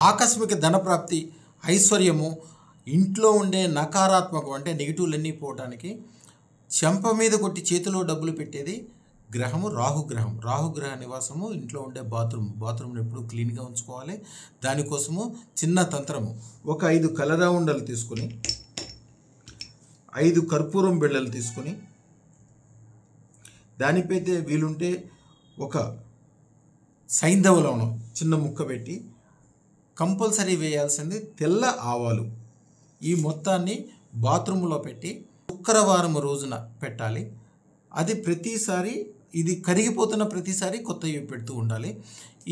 ఆకస్మిక ధనప్రాప్తి, ఐశ్వర్యము, ఇంట్లో ఉండే నకారాత్మకం అంటే నెగిటివ్లన్నీ పోవటానికి చెంప మీద కొట్టి చేతిలో డబ్బులు పెట్టేది గ్రహము రాహుగ్రహం. రాహుగ్రహ నివాసము ఇంట్లో ఉండే బాత్రూమ్ని ఎప్పుడు క్లీన్గా ఉంచుకోవాలి. దానికోసము చిన్న తంత్రము, ఒక 5 కలరా ఉండలు తీసుకొని 5 కర్పూరం బిళ్ళలు తీసుకొని దానిపైతే వీలుంటే ఒక సైంధవ లవణం చిన్న ముక్క పెట్టి కంపల్సరీ వేయాల్సింది తెల్ల ఆవాలు. ఈ మొత్తాన్ని బాత్రూంలో పెట్టి శుక్రవారం రోజున పెట్టాలి. అది ప్రతిసారి ఇది కరిగిపోతున్న ప్రతిసారి కొత్తవి పెడుతూ ఉండాలి.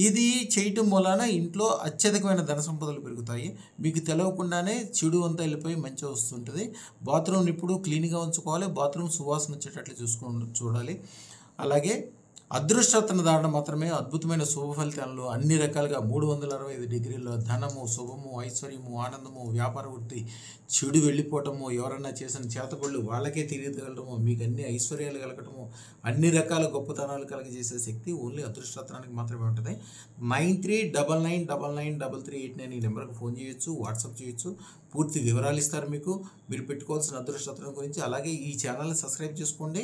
ఇది చేయటం వలన ఇంట్లో అత్యధికమైన ధన సంపదలు పెరుగుతాయి. మీకు తెలవకుండానే చెడు అంతా వెళ్ళిపోయి మంచిగా వస్తుంటుంది. బాత్రూమ్ని ఇప్పుడు క్లీన్గా ఉంచుకోవాలి. బాత్రూమ్ సువాసన వచ్చేటట్లు చూడాలి. అలాగే అదృష్టరత్న ధారణ మాత్రమే అద్భుతమైన శుభ ఫలితాలను అన్ని రకాలుగా 365 డిగ్రీల్లో ధనము, శుభము, ఐశ్వర్యము, ఆనందము, వ్యాపార వృద్ధి, చెడు వెళ్ళిపోవటము, ఎవరన్నా చేసిన చేతబడులు వాళ్ళకే తెలియగలటము, మీకు అన్ని ఐశ్వర్యాలు కలగటము, అన్ని రకాల గొప్పతనాలు కలగజేసే శక్తి ఓన్లీ అదృష్టరత్నానికి మాత్రమే ఉంటుంది. 9399993389 ఈ నెంబర్కి ఫోన్ చేయొచ్చు, వాట్సాప్ చేయొచ్చు. పూర్తి వివరాలు ఇస్తారు మీకు. మీరు పెట్టుకోవాల్సిన అదృష్టరత్నం గురించి. అలాగే ఈ ఛానల్ని సబ్స్క్రైబ్ చేసుకోండి.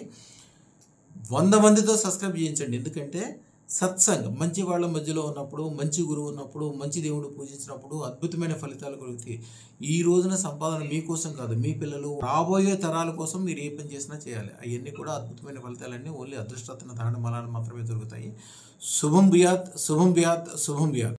100 మందితో సబ్స్క్రైబ్ చేయించండి. ఎందుకంటే సత్సంగం, మంచి వాళ్ళ మధ్యలో ఉన్నప్పుడు, మంచి గురువు ఉన్నప్పుడు, మంచి దేవుడు పూజించినప్పుడు అద్భుతమైన ఫలితాలు కలుగుతాయి. ఈ రోజున సంపాదన మీకోసం కాదు, మీ పిల్లలు రాబోయే తరాల కోసం మీరు ఏ పని చేసినా చేయాలి. అవన్నీ కూడా అద్భుతమైన ఫలితాలన్నీ ఓన్లీ అదృష్టరత్న ధారణ మాత్రమే దొరుకుతాయి. శుభం బియాత్, శుభం బియాత్, శుభం బియాత్.